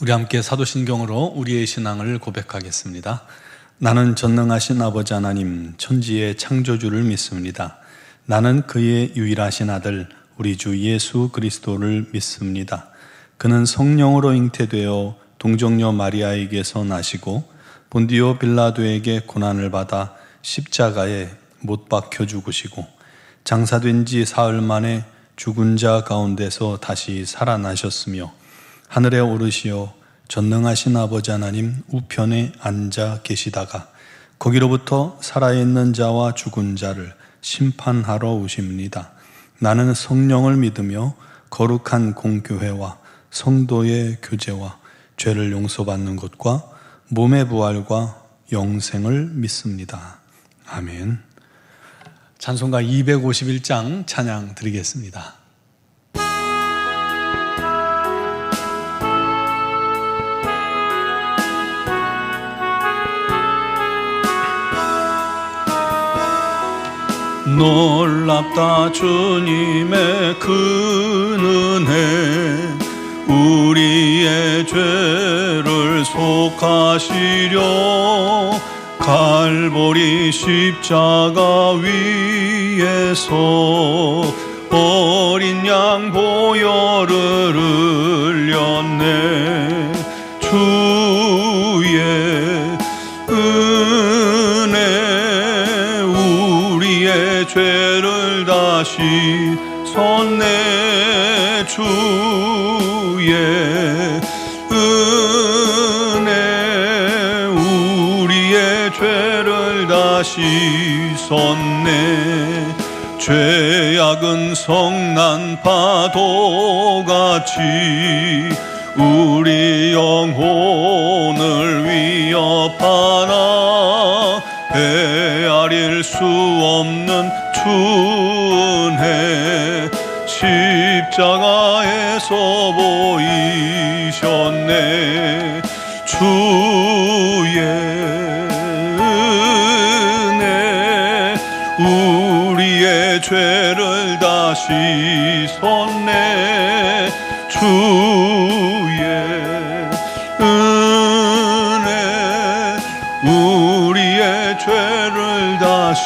우리 함께 사도신경으로 우리의 신앙을 고백하겠습니다. 나는 전능하신 아버지 하나님 천지의 창조주를 믿습니다. 나는 그의 유일하신 아들 우리 주 예수 그리스도를 믿습니다. 그는 성령으로 잉태되어 동정녀 마리아에게서 나시고 본디오 빌라도에게 고난을 받아 십자가에 못 박혀 죽으시고 장사된 지 사흘 만에 죽은 자 가운데서 다시 살아나셨으며 하늘에 오르시어 전능하신 아버지 하나님 우편에 앉아 계시다가 거기로부터 살아있는 자와 죽은 자를 심판하러 오십니다. 나는 성령을 믿으며 거룩한 공교회와 성도의 교제와 죄를 용서받는 것과 몸의 부활과 영생을 믿습니다. 아멘. 찬송가 251장 찬양 드리겠습니다. 놀랍다 주님의 큰 은혜 우리의 죄를 속하시려 갈보리 십자가 위에서 어린 양 보혈을 흘렸네. 주의 은혜 우리의 죄를 다시 섰네. 주의 은혜 우리의 죄를 다시 섰네. 죄악은 성난 파도같이 우리 영혼을 위협하나 헤아릴 수 없는 주은혜 십자가에서 보이셨네. 주의 은혜 우리의 죄를 다시 섰네. 주의 은혜 우리의 죄를 다시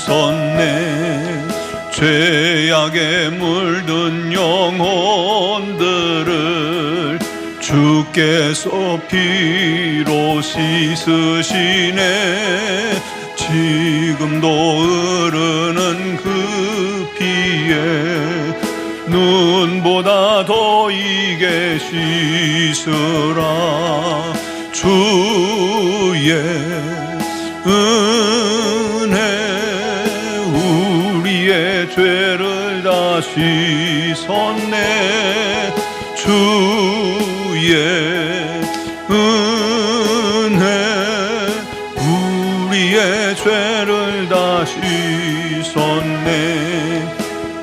섰네. 죄악에 물든 영혼들을 주께서 피로 씻으시네. 지금도 흐르는 그 피에 눈보다 더 이게 씻으라. 주의 은혜 우리의 죄를 다시 섰네. 주의 은혜 우리의 죄를 다시 섰네.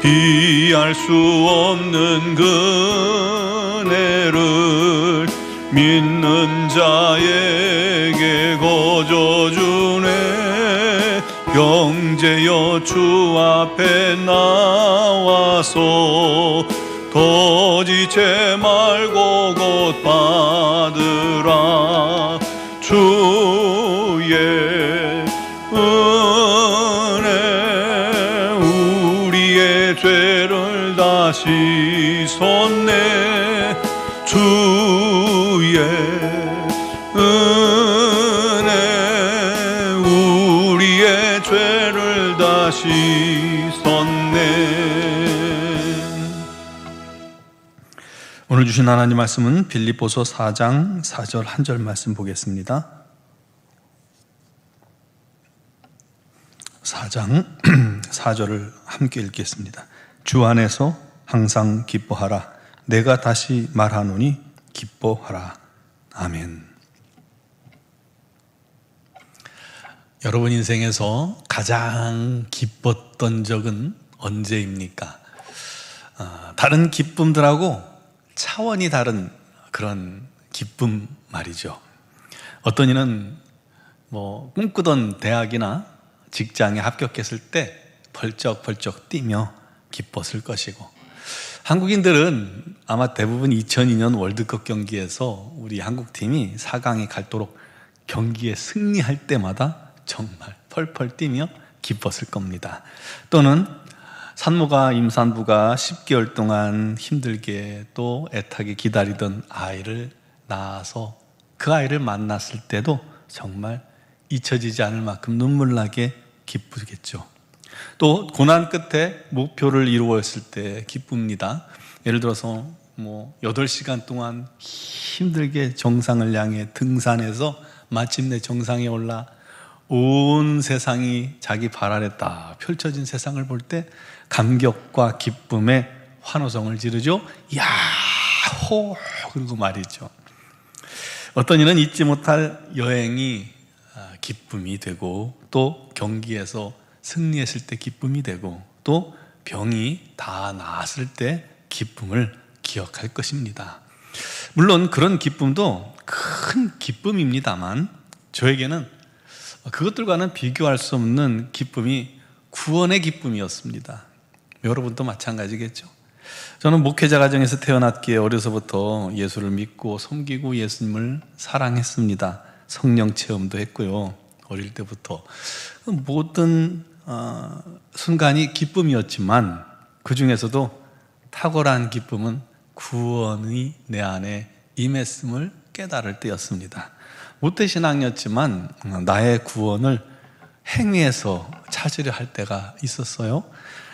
비할 수 없는 그 은혜를 믿는 자에게 거저주네. 형제여 주 앞에 나와서 거짓죄 말고 곧 받으라. 주의 은혜 우리의 죄를 다시 섰네. 주의 은혜 우리의 죄를 다시 섰네. 오늘 주신 하나님 말씀은 빌립보서 4장 4절 한 절 말씀 보겠습니다. 4장 4절을 함께 읽겠습니다. 주 안에서 항상 기뻐하라. 내가 다시 말하노니 기뻐하라. 아멘. 여러분 인생에서 가장 기뻤던 적은 언제입니까? 다른 기쁨들하고 차원이 다른 그런 기쁨 말이죠. 어떤 이는 꿈꾸던 대학이나 직장에 합격했을 때 펄쩍펄쩍 뛰며 기뻤을 것이고, 한국인들은 아마 대부분 2002년 월드컵 경기에서 우리 한국팀이 4강에 갈도록 경기에 승리할 때마다 정말 펄펄 뛰며 기뻤을 겁니다. 또는 산모가 임산부가 10개월 동안 힘들게 또 애타게 기다리던 아이를 낳아서 그 아이를 만났을 때도 정말 잊혀지지 않을 만큼 눈물나게 기쁘겠죠. 또 고난 끝에 목표를 이루었을 때 기쁩니다. 예를 들어서 8시간 동안 힘들게 정상을 향해 등산해서 마침내 정상에 올라 온 세상이 자기 발 아래 딱 펼쳐진 세상을 볼 때 감격과 기쁨에 환호성을 지르죠. 야호! 그리고 말이죠. 어떤 이는 잊지 못할 여행이 기쁨이 되고, 또 경기에서 승리했을 때 기쁨이 되고, 또 병이 다 나았을 때 기쁨을 기억할 것입니다. 물론 그런 기쁨도 큰 기쁨입니다만 저에게는 그것들과는 비교할 수 없는 기쁨이 구원의 기쁨이었습니다. 여러분도 마찬가지겠죠. 저는 목회자 가정에서 태어났기에 어려서부터 예수를 믿고 섬기고 예수님을 사랑했습니다. 성령 체험도 했고요. 어릴 때부터 모든 순간이 기쁨이었지만 그 중에서도 탁월한 기쁨은 구원이 내 안에 임했음을 깨달을 때였습니다. 모태신앙이었지만 나의 구원을 행위에서 찾으려 할 때가 있었어요.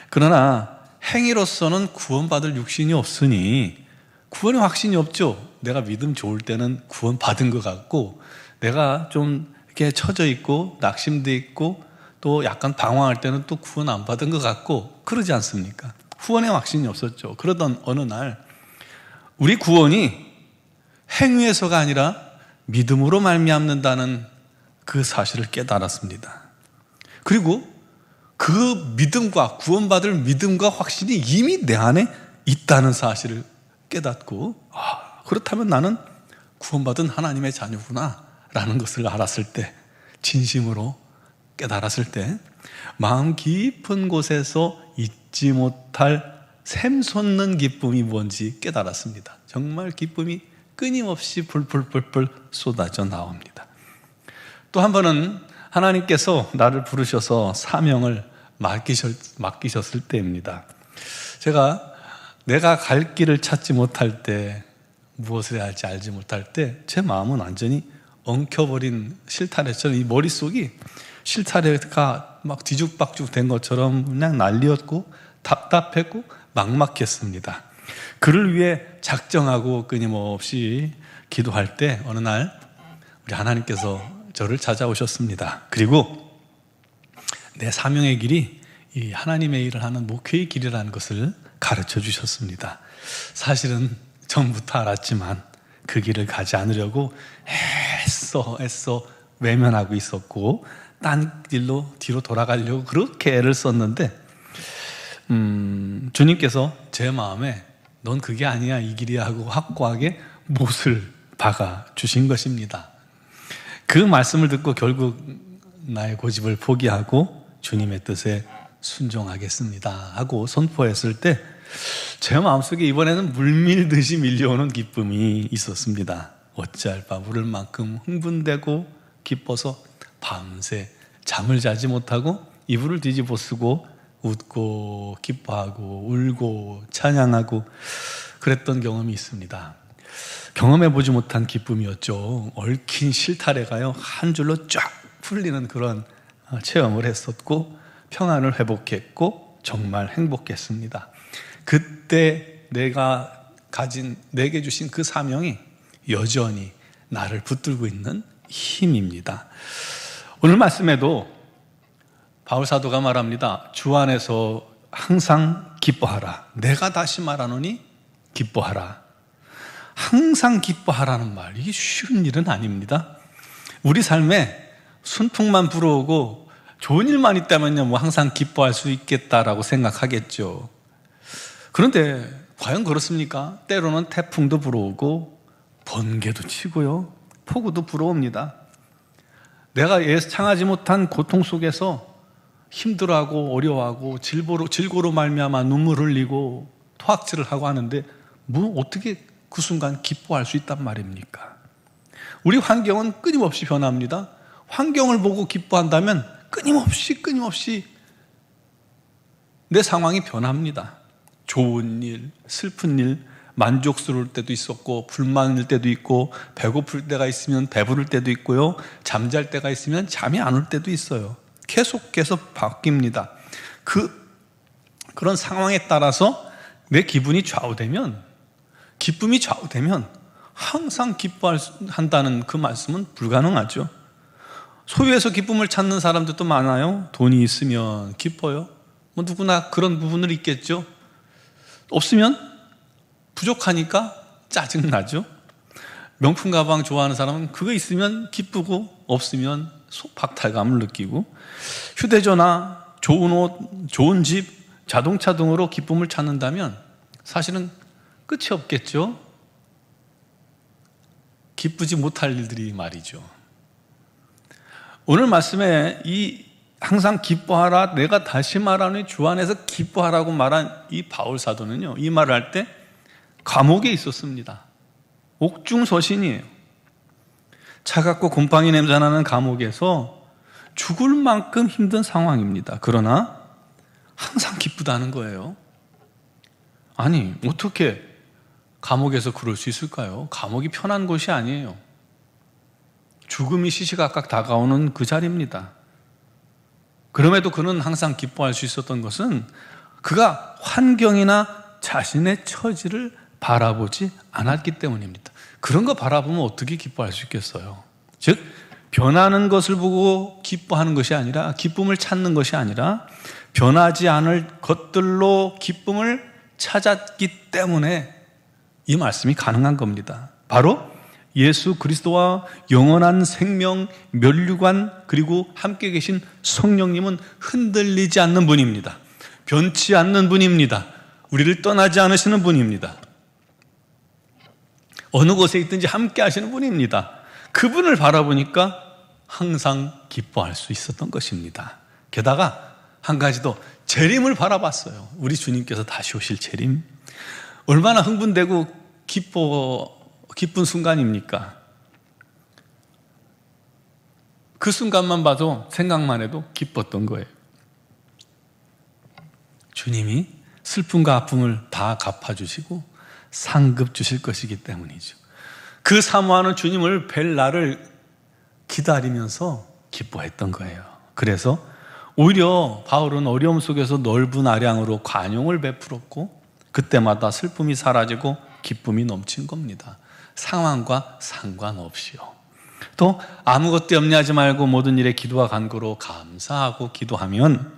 그러나 행위로서는 구원받을 육신이 없으니 구원의 확신이 없죠. 내가 믿음 좋을 때는 구원받은 것 같고, 내가 좀 이렇게 처져 있고 낙심돼 있고 또 약간 방황할 때는 또 구원 안 받은 것 같고 그러지 않습니까? 구원의 확신이 없었죠. 그러던 어느 날 우리 구원이 행위에서가 아니라 믿음으로 말미암는다는 그 사실을 깨달았습니다. 그리고 그 믿음과 구원받을 믿음과 확신이 이미 내 안에 있다는 사실을 깨닫고, 그렇다면 나는 구원받은 하나님의 자녀구나 라는 것을 알았을 때, 진심으로 깨달았을 때 마음 깊은 곳에서 잊지 못할 샘솟는 기쁨이 뭔지 깨달았습니다. 정말 기쁨이 끊임없이 불불불불 쏟아져 나옵니다. 또 한 번은 하나님께서 나를 부르셔서 사명을 맡기셨을 때입니다. 내가 갈 길을 찾지 못할 때, 무엇을 해야 할지 알지 못할 때 제 마음은 완전히 엉켜버린 실타래처럼, 이 머릿속이 실타래가 막 뒤죽박죽 된 것처럼 그냥 난리였고 답답했고 막막했습니다. 그를 위해 작정하고 끊임없이 기도할 때 어느 날 우리 하나님께서 저를 찾아오셨습니다. 그리고 내 사명의 길이 이 하나님의 일을 하는 목회의 길이라는 것을 가르쳐 주셨습니다. 사실은 전부터 알았지만 그 길을 가지 않으려고 애써 외면하고 있었고 딴 길로 뒤로 돌아가려고 그렇게 애를 썼는데 주님께서 제 마음에 넌 그게 아니야, 이 길이야 하고 확고하게 못을 박아 주신 것입니다. 그 말씀을 듣고 결국 나의 고집을 포기하고 주님의 뜻에 순종하겠습니다 하고 선포했을 때 제 마음속에 이번에는 물밀듯이 밀려오는 기쁨이 있었습니다. 어찌할 바 모를 만큼 흥분되고 기뻐서 밤새 잠을 자지 못하고 이불을 뒤집어 쓰고 웃고 기뻐하고 울고 찬양하고 그랬던 경험이 있습니다. 경험해보지 못한 기쁨이었죠. 얽힌 실타래가요 한 줄로 쫙 풀리는 그런 체험을 했었고 평안을 회복했고 정말 행복했습니다. 그때 내게 주신 그 사명이 여전히 나를 붙들고 있는 힘입니다. 오늘 말씀에도 바울 사도가 말합니다. 주 안에서 항상 기뻐하라. 내가 다시 말하노니 기뻐하라. 항상 기뻐하라는 말, 이게 쉬운 일은 아닙니다. 우리 삶에 순풍만 불어오고 좋은 일만 있다면요 항상 기뻐할 수 있겠다라고 생각하겠죠. 그런데 과연 그렇습니까? 때로는 태풍도 불어오고 번개도 치고요 폭우도 불어옵니다. 내가 예상하지 못한 고통 속에서 힘들어하고 어려워하고 질고로 말미암아 눈물 흘리고 토학질을 하고 하는데 어떻게 그 순간 기뻐할 수 있단 말입니까? 우리 환경은 끊임없이 변합니다. 환경을 보고 기뻐한다면 끊임없이 내 상황이 변합니다. 좋은 일, 슬픈 일, 만족스러울 때도 있었고 불만일 때도 있고 배고플 때가 있으면 배부를 때도 있고요. 잠잘 때가 있으면 잠이 안 올 때도 있어요. 계속해서 바뀝니다. 그런 상황에 따라서 내 기분이 좌우되면, 기쁨이 좌우되면 항상 기뻐한다는 그 말씀은 불가능하죠. 소유해서 기쁨을 찾는 사람들도 많아요. 돈이 있으면 기뻐요. 누구나 그런 부분은 있겠죠. 없으면 부족하니까 짜증나죠. 명품 가방 좋아하는 사람은 그거 있으면 기쁘고 없으면 박탈감을 느끼고, 휴대전화, 좋은 옷, 좋은 집, 자동차 등으로 기쁨을 찾는다면 사실은 끝이 없겠죠. 기쁘지 못할 일들이 말이죠. 오늘 말씀에 항상 기뻐하라, 내가 다시 말하노니 주 안에서 기뻐하라고 말한 이 바울 사도는요, 이 말을 할 때 감옥에 있었습니다. 옥중서신이에요. 차갑고 곰팡이 냄새나는 감옥에서 죽을 만큼 힘든 상황입니다. 그러나 항상 기쁘다는 거예요. 아니, 어떻게 감옥에서 그럴 수 있을까요? 감옥이 편한 곳이 아니에요. 죽음이 시시각각 다가오는 그 자리입니다. 그럼에도 그는 항상 기뻐할 수 있었던 것은 그가 환경이나 자신의 처지를 바라보지 않았기 때문입니다. 그런 거 바라보면 어떻게 기뻐할 수 있겠어요? 즉, 변하는 것을 보고 기뻐하는 것이 아니라, 기쁨을 찾는 것이 아니라 변하지 않을 것들로 기쁨을 찾았기 때문에 이 말씀이 가능한 겁니다. 바로 예수 그리스도와 영원한 생명, 면류관, 그리고 함께 계신 성령님은 흔들리지 않는 분입니다. 변치 않는 분입니다. 우리를 떠나지 않으시는 분입니다. 어느 곳에 있든지 함께 하시는 분입니다. 그분을 바라보니까 항상 기뻐할 수 있었던 것입니다. 게다가 한 가지 더, 재림을 바라봤어요. 우리 주님께서 다시 오실 재림. 얼마나 흥분되고 기쁜 순간입니까? 그 순간만 봐도, 생각만 해도 기뻤던 거예요. 주님이 슬픔과 아픔을 다 갚아주시고 상급 주실 것이기 때문이죠. 그 사모하는 주님을 뵐 날을 기다리면서 기뻐했던 거예요. 그래서 오히려 바울은 어려움 속에서 넓은 아량으로 관용을 베풀었고, 그때마다 슬픔이 사라지고 기쁨이 넘친 겁니다. 상황과 상관없이요. 또 아무것도 염려하지 말고 모든 일에 기도와 간구로 감사하고 기도하면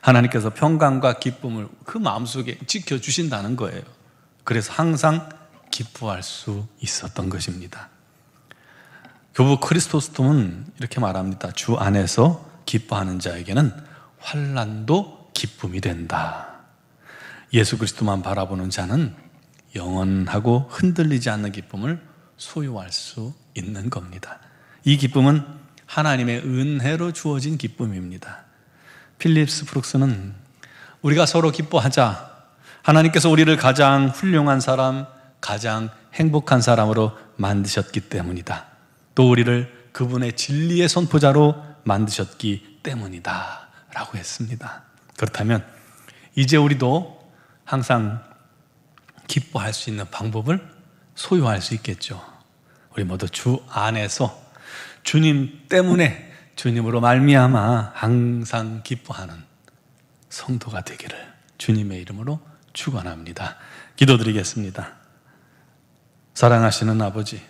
하나님께서 평강과 기쁨을 그 마음속에 지켜주신다는 거예요. 그래서 항상 기뻐할 수 있었던 것입니다. 교부 크리스토스톰은 이렇게 말합니다. 주 안에서 기뻐하는 자에게는 환난도 기쁨이 된다. 예수 그리스도만 바라보는 자는 영원하고 흔들리지 않는 기쁨을 소유할 수 있는 겁니다. 이 기쁨은 하나님의 은혜로 주어진 기쁨입니다. 필립스 브룩스는 우리가 서로 기뻐하자, 하나님께서 우리를 가장 훌륭한 사람, 가장 행복한 사람으로 만드셨기 때문이다. 또 우리를 그분의 진리의 선포자로 만드셨기 때문이다 라고 했습니다. 그렇다면 이제 우리도 항상 기뻐할 수 있는 방법을 소유할 수 있겠죠. 우리 모두 주 안에서 주님 때문에, 주님으로 말미암아 항상 기뻐하는 성도가 되기를 주님의 이름으로 축원합니다. 기도드리겠습니다. 사랑하시는 아버지,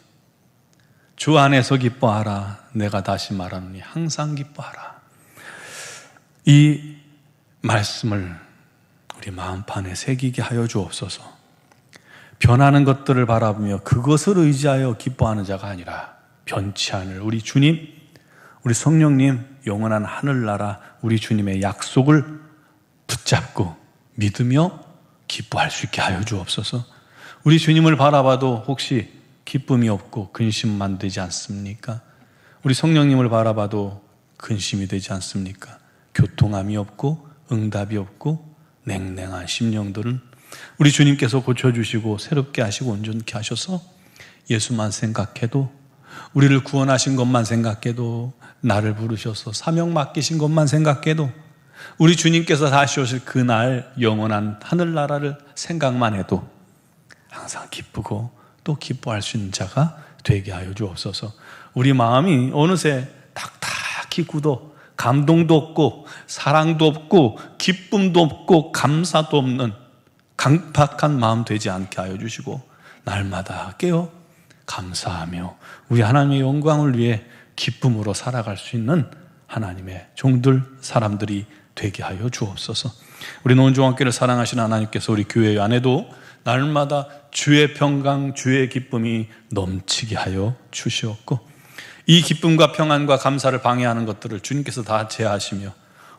주 안에서 기뻐하라. 내가 다시 말하노니 항상 기뻐하라. 이 말씀을 우리 마음판에 새기게 하여 주옵소서. 변하는 것들을 바라보며 그것을 의지하여 기뻐하는 자가 아니라 변치 않을 우리 주님, 우리 성령님, 영원한 하늘나라 우리 주님의 약속을 붙잡고 믿으며 기뻐할 수 있게 하여 주옵소서. 우리 주님을 바라봐도 혹시 기쁨이 없고 근심만 되지 않습니까? 우리 성령님을 바라봐도 근심이 되지 않습니까? 교통함이 없고 응답이 없고 냉랭한 심령들은 우리 주님께서 고쳐주시고 새롭게 하시고 온전케 하셔서 예수만 생각해도, 우리를 구원하신 것만 생각해도, 나를 부르셔서 사명 맡기신 것만 생각해도, 우리 주님께서 다시 오실 그날 영원한 하늘나라를 생각만 해도 항상 기쁘고 또 기뻐할 수 있는 자가 되게 하여 주옵소서. 우리 마음이 어느새 딱딱히 굳어 감동도 없고 사랑도 없고 기쁨도 없고 감사도 없는 강팍한 마음 되지 않게 하여 주시고, 날마다 깨어 감사하며 우리 하나님의 영광을 위해 기쁨으로 살아갈 수 있는 하나님의 종들, 사람들이 되게 하여 주옵소서. 우리 노원중앙교회를 사랑하시는 하나님께서 우리 교회 안에도 날마다 주의 평강, 주의 기쁨이 넘치게 하여 주시옵고, 이 기쁨과 평안과 감사를 방해하는 것들을 주님께서 다 제하시며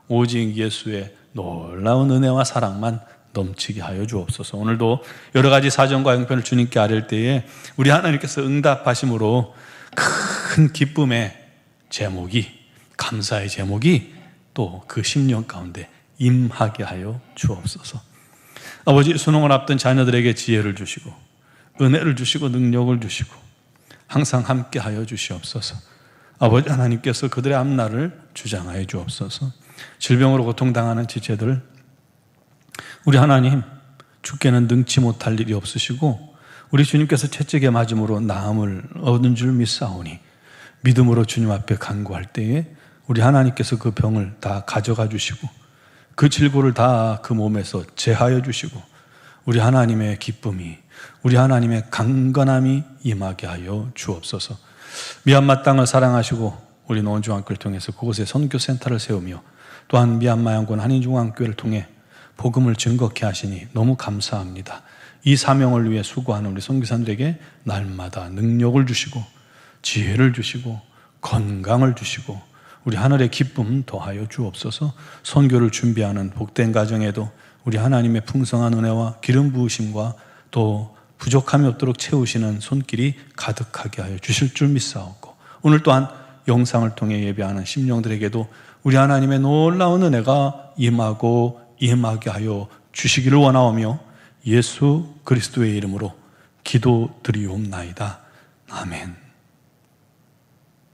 오직 예수의 놀라운 은혜와 사랑만 넘치게 하여 주옵소서. 오늘도 여러 가지 사정과 형편을 주님께 아뢰을 때에 우리 하나님께서 응답하심으로 큰 기쁨의 제목이, 감사의 제목이 또 그 심령 가운데 임하게 하여 주옵소서. 아버지, 수능을 앞둔 자녀들에게 지혜를 주시고 은혜를 주시고 능력을 주시고 항상 함께 하여 주시옵소서. 아버지 하나님께서 그들의 앞날을 주장하여 주옵소서. 질병으로 고통당하는 지체들, 우리 하나님, 주께는 능치 못할 일이 없으시고 우리 주님께서 채찍에 맞음으로 나음을 얻은 줄 믿사오니 믿음으로 주님 앞에 간구할 때에 우리 하나님께서 그 병을 다 가져가 주시고 그 질고를 다 그 몸에서 제하여 주시고 우리 하나님의 기쁨이, 우리 하나님의 강건함이 임하게 하여 주옵소서. 미얀마 땅을 사랑하시고 우리 노원중앙교회를 통해서 그곳에 선교센터를 세우며 또한 미얀마 양곤 한인중앙교회를 통해 복음을 증거케 하시니 너무 감사합니다. 이 사명을 위해 수고하는 우리 선교사들에게 날마다 능력을 주시고 지혜를 주시고 건강을 주시고 우리 하늘의 기쁨 더하여 주옵소서. 선교를 준비하는 복된 가정에도 우리 하나님의 풍성한 은혜와 기름 부으심과 또 부족함이 없도록 채우시는 손길이 가득하게 하여 주실 줄 믿사옵고, 오늘 또한 영상을 통해 예배하는 심령들에게도 우리 하나님의 놀라운 은혜가 임하고 임하게 하여 주시기를 원하오며 예수 그리스도의 이름으로 기도드리옵나이다. 아멘.